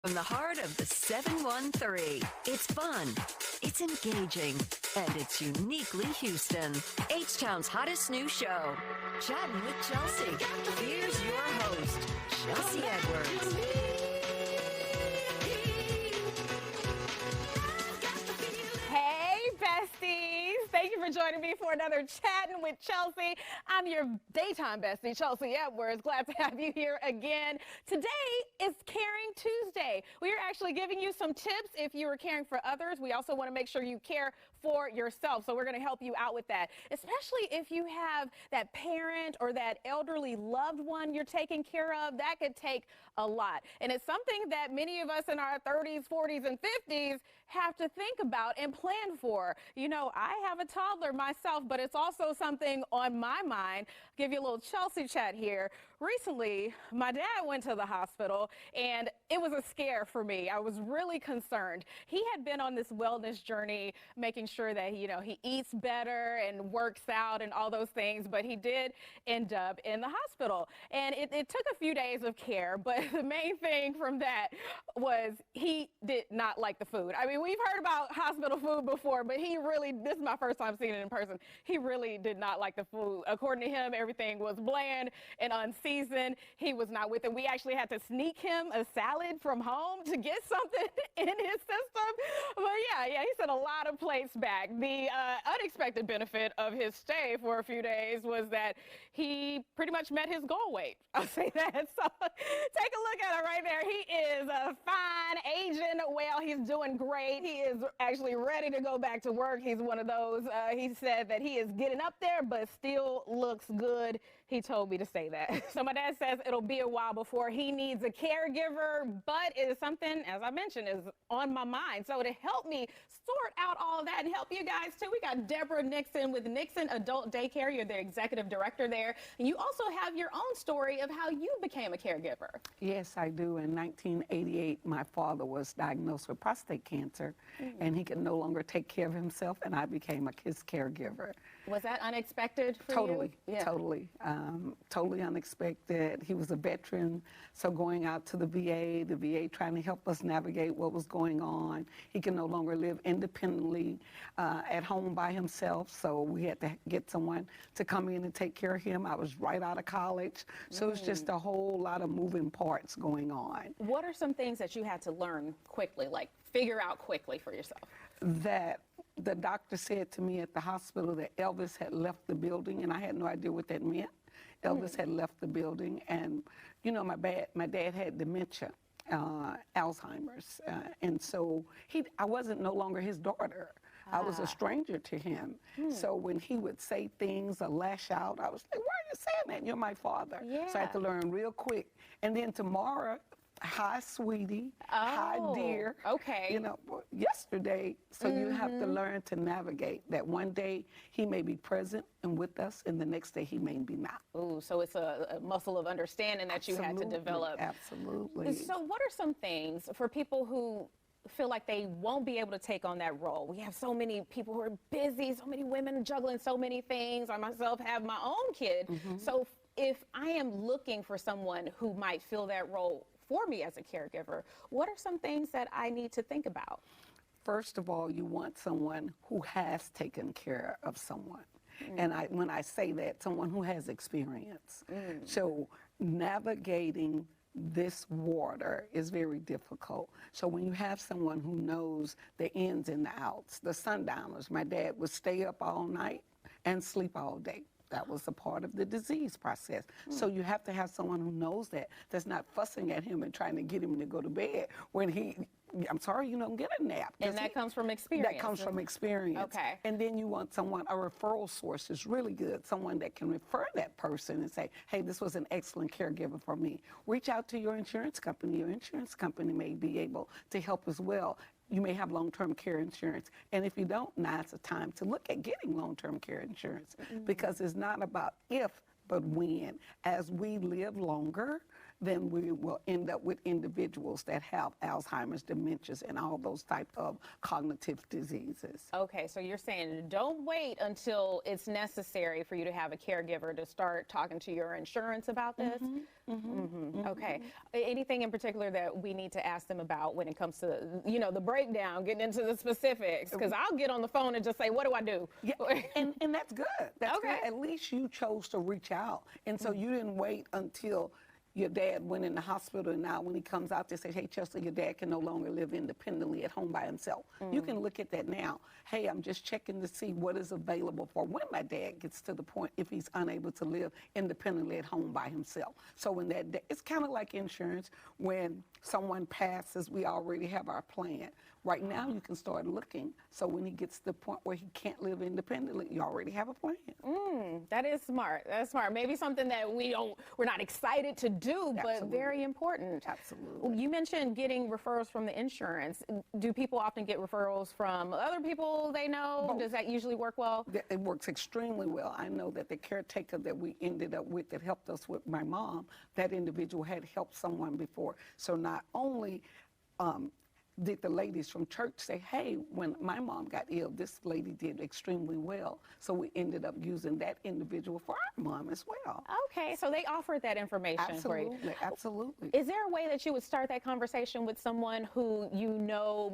From the heart of the 713, it's fun, it's engaging, and it's uniquely Houston. H-Town's hottest new show, Chattin' with Chelsea. Here's your host, Chelsea Edwards. Hey, besties. Thank you for joining me for another Chattin' with Chelsea. I'm your daytime bestie, Chelsea Edwards. Glad to have you here again. Today is Caring Tuesday. We are actually giving you some tips if you are caring for others. We also want to make sure you care for yourself. So we're going to help you out with that, especially if you have that parent or that elderly loved one you're taking care of. That could take a lot. And it's something that many of us in our 30s, 40s, and 50s have to think about and plan for. You know, I have a toddler myself, but it's also something on my mind. I'll give you a little Chelsea chat here. Recently, my dad went to the hospital, and it was a scare for me. I was really concerned. He had been on this wellness journey, making sure that, you know, he eats better and works out and all those things, but he did end up in the hospital. And it took a few days of care, but the main thing from that was he did not like the food. I mean, we've heard about hospital food before, but he really, this is my first time seeing it in person, he really did not like the food. According to him, everything was bland and unseasoned. He was not with it. We actually had to sneak him a salad from home to get something in his system. But yeah, he sent a lot of plates back. The unexpected benefit of his stay for a few days was that he pretty much met his goal weight. I'll say that. So take a look at it right there. He is fine, aging well. He's doing great. He is actually ready to go back to work. He's one of those, he said that he is getting up there, but still looks good. He told me to say that. So my dad says it'll be a while before he needs a caregiver, but it is something, as I mentioned, is on my mind. So to help me sort out all of that and help you guys too, we got Debra Nixon with Nixon Adult Day Care. You're the executive director there. And you also have your own story of how you became a caregiver. Yes, I do. In 1988, my father was diagnosed with prostate cancer, and he could no longer take care of himself, and I became his caregiver. Was that unexpected for Totally, you? Yeah. Totally unexpected. He was a veteran, so going out to the VA trying to help us navigate what was going on. He could no longer live independently at home by himself, so we had to get someone to come in and take care of him. I was right out of college, so it's just a whole lot of moving parts going on. What are some things that you had to learn quickly, like figure out quickly for yourself? That the doctor said to me at the hospital that Elvis had left the building, and I had no idea what that meant. Elvis had left the building, and you know, my dad had dementia, Alzheimer's, and so I wasn't no longer his daughter. I was a stranger to him. So when he would say things or lash out, I was like, why are you saying that? You're my father. Yeah. So I had to learn real quick. And then tomorrow, hi, sweetie. Hi, dear. Okay. You know, yesterday, so you have to learn to navigate that one day he may be present and with us, and the next day he may be not. Ooh, so it's a muscle of understanding that you had to develop. Absolutely. So what are some things for people who feel like they won't be able to take on that role? We have so many people who are busy, so many women juggling so many things. I myself have my own kid. So if I am looking for someone who might fill that role for me as a caregiver, what are some things that I need to think about? First of all, you want someone who has taken care of someone. And when I say that, someone who has experience. So navigating this water is very difficult. So when you have someone who knows the ins and the outs, the sundowners, my dad would stay up all night and sleep all day. That was a part of the disease process. So you have to have someone who knows that's not fussing at him and trying to get him to go to bed when I'm sorry, you don't get a nap. And that comes from experience. That comes from experience. Okay. And then you want someone, a referral source is really good, someone that can refer that person and say, hey, this was an excellent caregiver for me. Reach out to your insurance company. Your insurance company may be able to help as well. You may have long-term care insurance. And if you don't, now it's a time to look at getting long-term care insurance because it's not about if, but when. As we live longer, then we will end up with individuals that have Alzheimer's, dementias, and all those type of cognitive diseases. Okay, so you're saying don't wait until it's necessary for you to have a caregiver to start talking to your insurance about this? Okay. Anything in particular that we need to ask them about when it comes to, the breakdown, getting into the specifics? Because I'll get on the phone and just say, what do I do? Yeah, and that's good. That's Okay. good. At least you chose to reach out. And so you didn't wait until your dad went in the hospital, and now when he comes out, they say, hey, Chelsea, your dad can no longer live independently at home by himself. You can look at that now. Hey, I'm just checking to see what is available for when my dad gets to the point if he's unable to live independently at home by himself. So when it's kind of like insurance. When someone passes, we already have our plan. Right now, you can start looking. So when he gets to the point where he can't live independently, you already have a plan. That is smart. That's smart. Maybe something that we're not excited to do, but Absolutely. very important. Absolutely. You mentioned getting referrals from the insurance. Do people often get referrals from other people they know? Both. Does that usually work well? It works extremely well. I know that the caretaker that we ended up with that helped us with my mom, that individual had helped someone before. So not only did the ladies from church say, hey, when my mom got ill, this lady did extremely well. So we ended up using that individual for our mom as well. Okay, so they offered that information for you. Absolutely, absolutely. Is there a way that you would start that conversation with someone who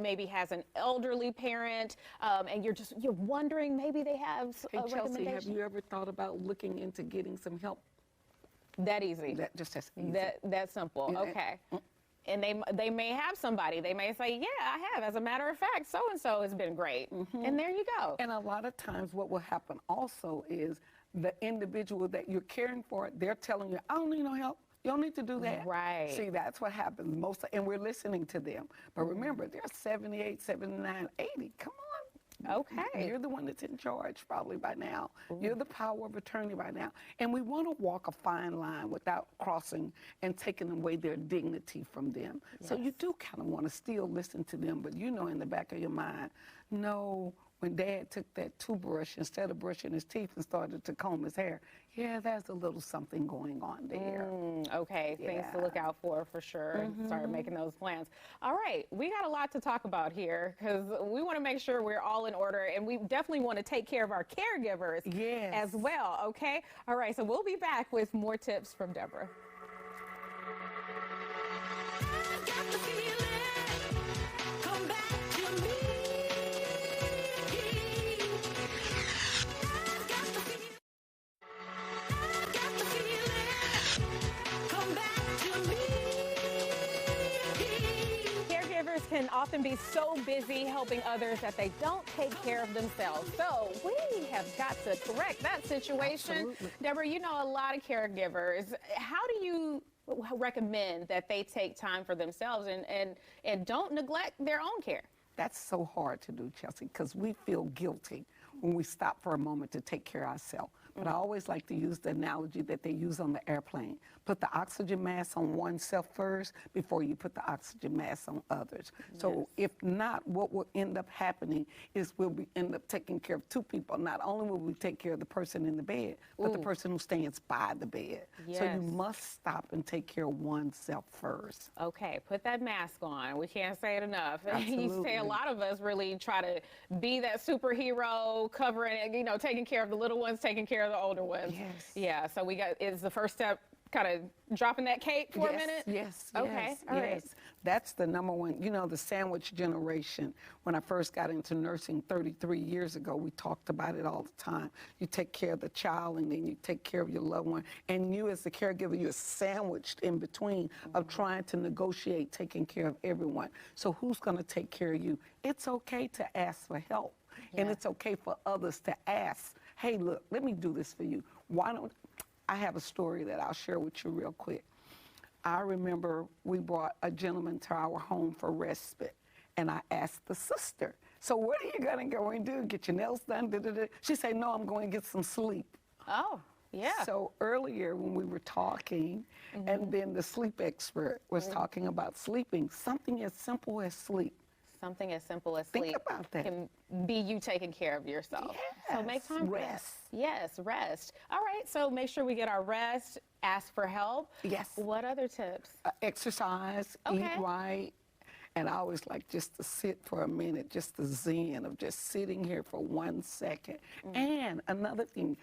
maybe has an elderly parent, and you're wondering maybe they have Hey, a Chelsea, recommendation? have you ever thought about looking into getting some help? That easy. That's easy. That simple. Yeah, Okay. And they may have somebody. They may say, yeah, I have. As a matter of fact, so-and-so has been great. And there you go. And a lot of times what will happen also is the individual that you're caring for, they're telling you, I don't need no help. You don't need to do that. Right. See, that's what happens and we're listening to them. But remember, they're 78, 79, 80. Come on. Okay. You're the one that's in charge probably by now. You're the power of attorney by now. And we want to walk a fine line without crossing and taking away their dignity from them. So you do kind of want to still listen to them, but in the back of your mind, no, when Dad took that toothbrush instead of brushing his teeth and started to comb his hair, yeah, there's a little something going on there. Okay, things to look out for sure. Start making those plans. All right, we got a lot to talk about here because we want to make sure we're all in order, and we definitely want to take care of our caregivers as well, okay? All right, so we'll be back with more tips from Debra. Can often be so busy helping others that they don't take care of themselves. So we have got to correct that situation. Absolutely. Debra, you know a lot of caregivers. How do you recommend that they take time for themselves and don't neglect their own care? That's so hard to do, Chelsea, because we feel guilty when we stop for a moment to take care of ourselves. But I always like to use the analogy that they use on the airplane. Put the oxygen mask on oneself first before you put the oxygen mask on others. So if not, what will end up happening is we'll end up taking care of two people. Not only will we take care of the person in the bed, but the person who stands by the bed. So you must stop and take care of oneself first. Okay, put that mask on. We can't say it enough. Absolutely. You say a lot of us really try to be that superhero, covering, taking care of the little ones, taking care of the older ones. Yes. Yeah, so is the first step kind of dropping that cape for a minute? Yes, Okay, yes, all right. yes. That's the number one, the sandwich generation. When I first got into nursing 33 years ago, we talked about it all the time. You take care of the child and then you take care of your loved one. And you as the caregiver, you're sandwiched in between of trying to negotiate taking care of everyone. So who's gonna take care of you? It's okay to ask for help. And it's okay for others to ask, hey, look, let me do this for you. I have a story that I'll share with you real quick. I remember we brought a gentleman to our home for respite, and I asked the sister, so what are you gonna go and do? Get your nails done? She said, no, I'm going to get some sleep. Oh, yeah. So earlier when we were talking, and then the sleep expert was talking about sleeping, something as simple as sleep. Something as simple as Think sleep about that. can be you taking care of yourself. So make time for that. Rest. Yes, rest. All right, so make sure we get our rest, ask for help. Yes. What other tips? Exercise, Okay. eat right. And I always like just to sit for a minute, just the zen of just sitting here for 1 second. And another thing,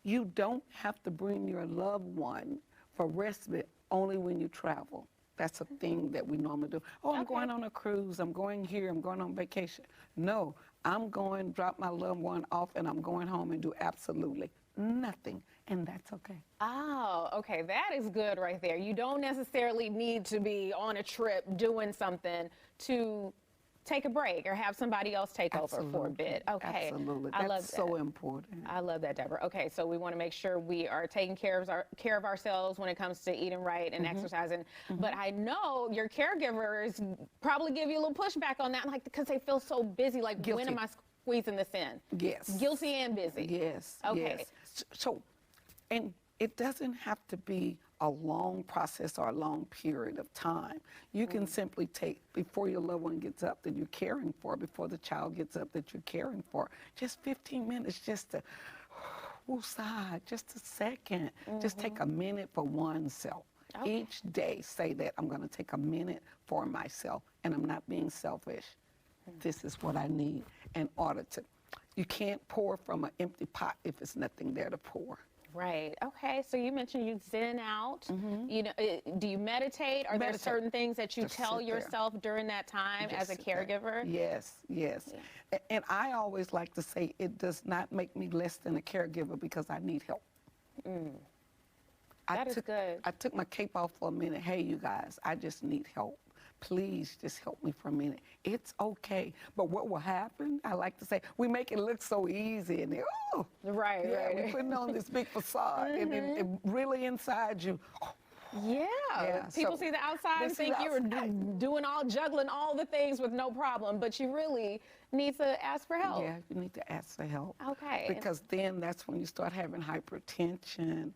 you don't have to bring your loved one for respite only when you travel. That's a thing that we normally do. Oh, I'm going on a cruise, I'm going here, I'm going on vacation. No, I'm going, drop my loved one off, and I'm going home and do absolutely nothing, and that's okay. Oh, okay, that is good right there. You don't necessarily need to be on a trip doing something to take a break or have somebody else take over for a bit. Okay. Absolutely. I love That's that. so important. I love that, Deborah. Okay, so we want to make sure we are taking care of ourselves when it comes to eating right and exercising. But I know your caregivers probably give you a little pushback on that, like because they feel so busy. Like, when am I squeezing this in? Yes. Guilty and busy. Yes. Okay. Yes. So, and it doesn't have to be a long process or a long period of time. You can simply take, before your loved one gets up that you're caring for, before the child gets up that you're caring for, just 15 minutes just to woosah, just a second. Just take a minute for oneself. Each day say that I'm going to take a minute for myself, and I'm not being selfish. This is what I need in order to. You can't pour from an empty pot if there's nothing there to pour. Right. Okay. So you mentioned you zen out. You know, do you meditate? Are there certain things that you tell yourself during that time as a caregiver? Yes, yes. Yeah. And I always like to say it does not make me less than a caregiver because I need help. That is good. I took my cape off for a minute. Hey, you guys, I just need help. Please just help me for a minute. It's okay. But what will happen, I like to say, we make it look so easy. And right. we're putting on this big facade. And really inside you, people see the outside and think you're doing juggling all the things with no problem, but you really need to ask for help. Yeah, you need to ask for help. Okay. Because then that's when you start having hypertension.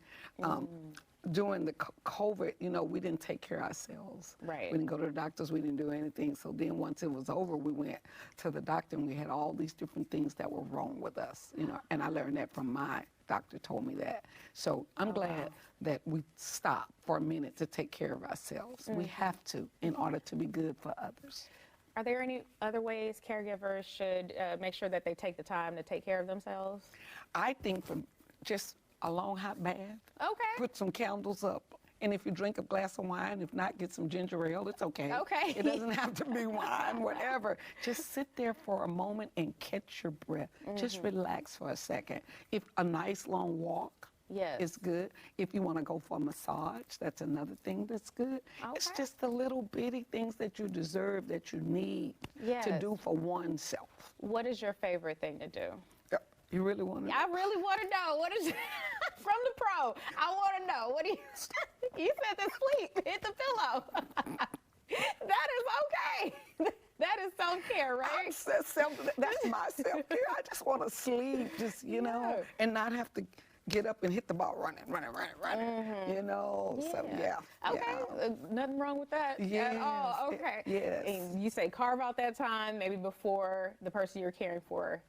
During the COVID, you know, we didn't take care of ourselves. Right. We didn't go to the doctors, we didn't do anything. So then once it was over, we went to the doctor and we had all these different things that were wrong with us, you know, and I learned that from my doctor told me that. So I'm glad that we stopped for a minute to take care of ourselves. We have to in order to be good for others. Are there any other ways caregivers should make sure that they take the time to take care of themselves? I think from just a long hot bath. Okay. Put some candles up. And if you drink a glass of wine, if not, get some ginger ale, it's okay. Okay. It doesn't have to be wine, whatever. Just sit there for a moment and catch your breath. Just relax for a second. If a nice long walk is good. If you want to go for a massage, that's another thing that's good. It's just the little bitty things that you deserve, that you need to do for oneself. What is your favorite thing to do? You really want to know? I really want to know. What is from the pro? I want to know. What do you? You said to sleep. Hit the pillow. That is okay. That is self-care, right? That's my self-care. I just want to sleep, just you know, and not have to get up and hit the ball running. You know. So Okay. Nothing wrong with that at all. Okay. Yes. And you say carve out that time maybe before the person you're caring for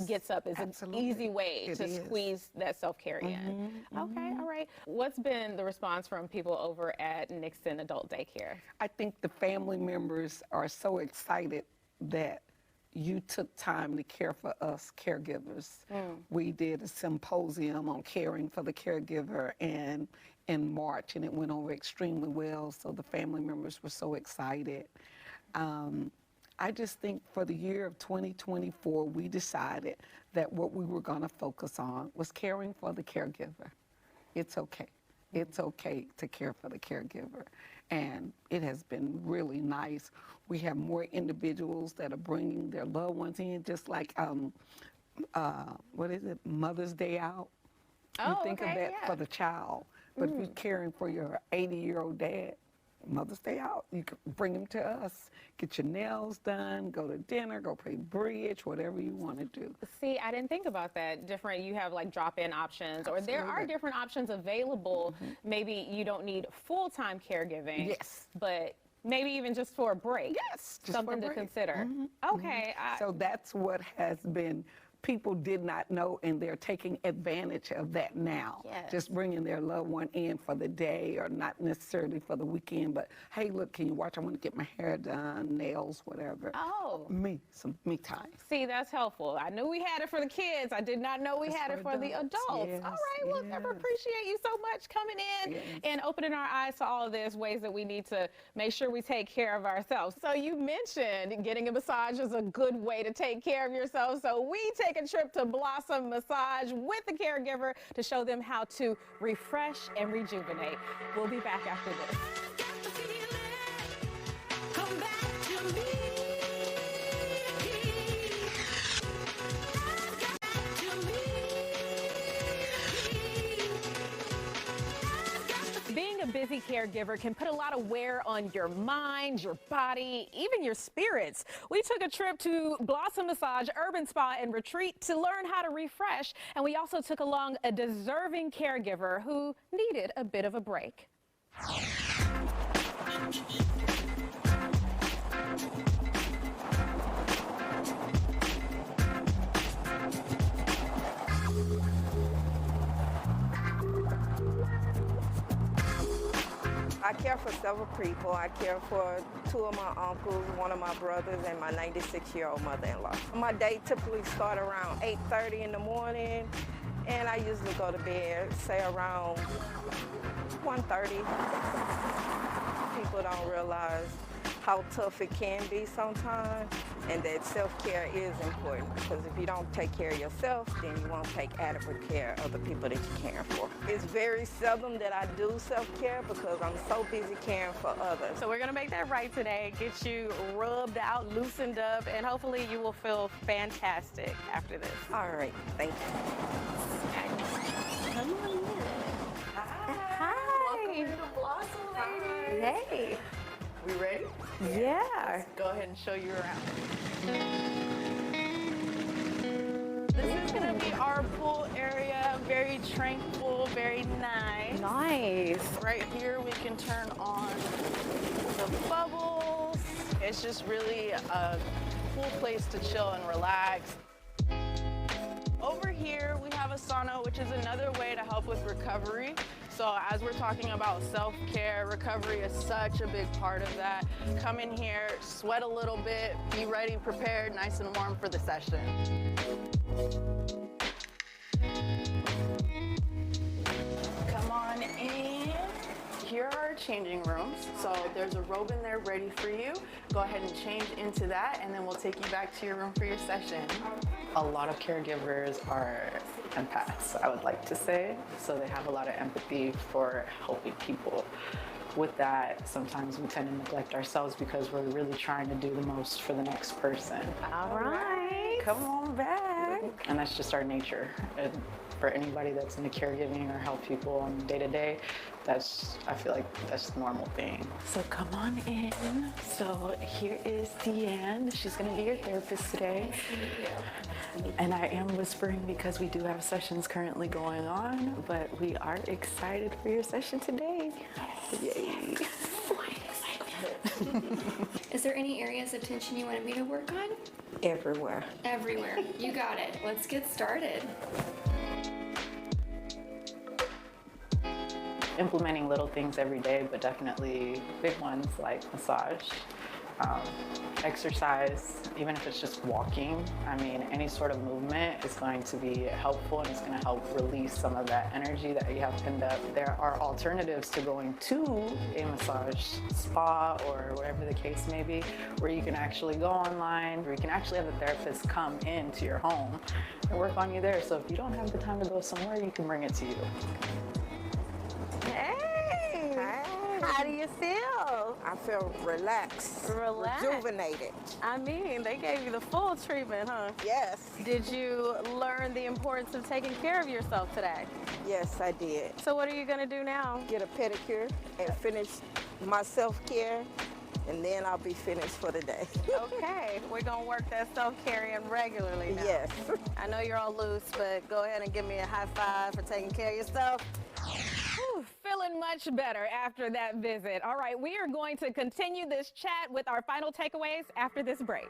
gets up is an easy way to squeeze that self-care in. Okay, all right. What's been the response from people over at Nixon Adult Day Care? I think the family members are so excited that you took time to care for us caregivers. We did a symposium on caring for the caregiver in March, and it went over extremely well, so the family members were so excited. I just think for the year of 2024, we decided that what we were going to focus on was caring for the caregiver. It's okay. It's okay to care for the caregiver. And it has been really nice. We have more individuals that are bringing their loved ones in, just like, what is it, Mother's Day out? You think of that for the child. But if you're caring for your 80-year-old dad, Mother's Day out, you can bring him to us, get your nails done, go to dinner, go play bridge, whatever you want to do. See, I didn't think about that. Different, you have like drop-in options, or there are different options available. Maybe you don't need full-time caregiving, but Maybe even just for a break. Yes, just something for a to break. consider. Okay. So that's what has been, people did not know, and they're taking advantage of that now. Yes. Just bringing their loved one in for the day, or not necessarily for the weekend, but hey, look, can you watch? I want to get my hair done, nails, whatever. Oh. Some me time. See, that's helpful. I knew we had it for the kids. I did not know we had it for the adults. Yes, All right. Well, Debra, appreciate you so much coming in and opening our eyes to all of this, ways that we need to make sure we take care of ourselves. So you mentioned getting a massage is a good way to take care of yourself. So we take a trip to Blossom Massage with the caregiver to show them how to refresh and rejuvenate. We'll be back after this. Come back to me. Being a busy caregiver can put a lot of wear on your mind, your body, even your spirits. We took a trip to Blossom Massage, Urban Spa, and Retreat to learn how to refresh. And we also took along a deserving caregiver who needed a bit of a break. I care for several people. I care for 2 of my uncles, 1 of my brothers, and my 96-year-old mother-in-law. My day typically starts around 8:30 in the morning, and I usually go to bed, say around 1:30. People don't realize how tough it can be sometimes, and that self-care is important, because if you don't take care of yourself, then you won't take adequate care of the people that you're caring for. It's very seldom that I do self-care because I'm so busy caring for others. So we're going to make that right today, get you rubbed out, loosened up, and hopefully you will feel fantastic after this. All right, thank you. Come on in. Hi. Welcome to Blossom, ladies. Hey. We ready? Yeah. Go ahead and show you around. This is going to be our pool area. Very tranquil, very nice. Nice. Right here we can turn on the bubbles. It's just really a cool place to chill and relax. Over here we have a sauna, which is another way to help with recovery. So as we're talking about self-care, recovery is such a big part of that. Come in here, sweat a little bit, be ready, prepared, nice and warm for the session. Come on in. Here are our changing rooms. So there's a robe in there ready for you. Go ahead and change into that, and then we'll take you back to your room for your session. A lot of caregivers are empaths, I would like to say. So they have a lot of empathy for helping people. With that, sometimes we tend to neglect ourselves because we're really trying to do the most for the next person. All right. Come on back. And that's just our nature. And for anybody that's into caregiving or help people on day-to-day, I feel like that's the normal thing. So come on in. So here is Deanne. She's gonna be your therapist today. And I am whispering because we do have sessions currently going on, but we are excited for your session today. Yay. Is there any areas of tension you wanted me to work on? Everywhere. Everywhere. You got it. Let's get started. Implementing little things every day, but definitely big ones like massage, exercise, even if it's just walking. I mean, any sort of movement is going to be helpful, and it's going to help release some of that energy that you have pinned up. There are alternatives to going to a massage spa or whatever the case may be, where you can actually go online, where you can actually have a therapist come into your home and work on you there. So if you don't have the time to go somewhere, you can bring it to you. Hey. Hi. How do you feel? I feel relaxed. Rejuvenated. I mean, they gave you the full treatment, huh? Yes. Did you learn the importance of taking care of yourself today? Yes, I did. So what are you going to do now? Get a pedicure and finish my self-care, and then I'll be finished for the day. Okay, we're going to work that self-care in regularly now. Yes. I know you're all loose, but go ahead and give me a high five for taking care of yourself. Whew, feeling much better after that visit. All right, we are going to continue this chat with our final takeaways after this break.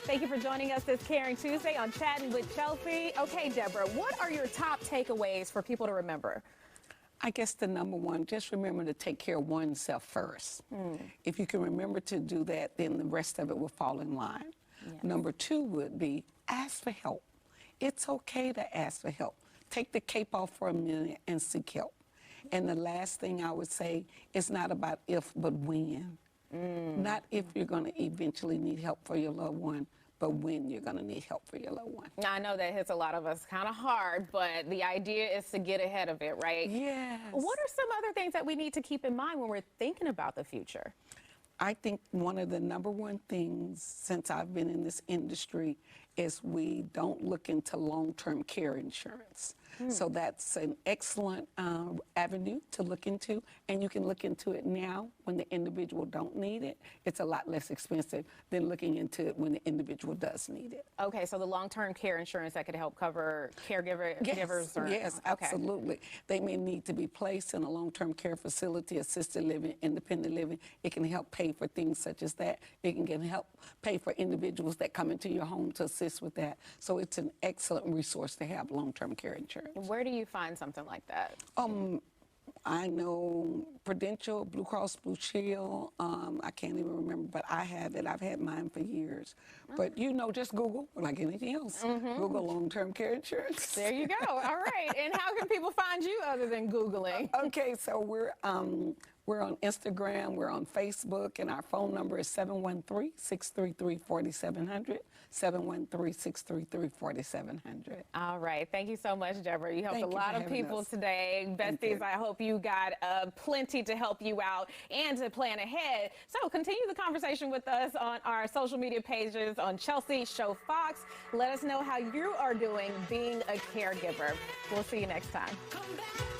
Thank you for joining us this Caring Tuesday on Chattin' with Chelsea. Okay, Deborah, what are your top takeaways for people to remember? I guess the number one, just remember to take care of oneself first. If you can remember to do that, then the rest of it will fall in line. Yes. Number two would be ask for help. It's okay to ask for help. Take the cape off for a minute and seek help. And the last thing I would say, it's not about if, but when. Not if you're going to eventually need help for your loved one, but when you're going to need help for your loved one. Now, I know that hits a lot of us kind of hard, but the idea is to get ahead of it, right? Yes. What are some other things that we need to keep in mind when we're thinking about the future? I think one of the number one things since I've been in this industry is we don't look into long-term care insurance. So that's an excellent avenue to look into, and you can look into it now when the individual don't need it. It's a lot less expensive than looking into it when the individual does need it. Okay, so the long-term care insurance that could help cover caregivers? Yes, Okay. absolutely. They may need to be placed in a long-term care facility, assisted living, independent living. It can help pay for things such as that. It can help pay for individuals that come into your home to assist with that. So it's an excellent resource to have long-term care insurance. Where do you find something like that? I know Prudential, Blue Cross Blue Shield, I can't even remember, but I have it. I've had mine for years. But, you know, just Google, like anything else. Google long-term care insurance. There you go. All right. And how can people find you other than Googling? Okay, so we're on Instagram, we're on Facebook, and our phone number is 713-633-4700, 713-633-4700. All right. Thank you so much, Debra. You helped Thank a you lot for of having people us. today. Thank Besties, you. I hope you got plenty to help you out and to plan ahead. So continue the conversation with us on our social media pages on Chelsea Show Fox. Let us know how you are doing being a caregiver. We'll see you next time. Come back.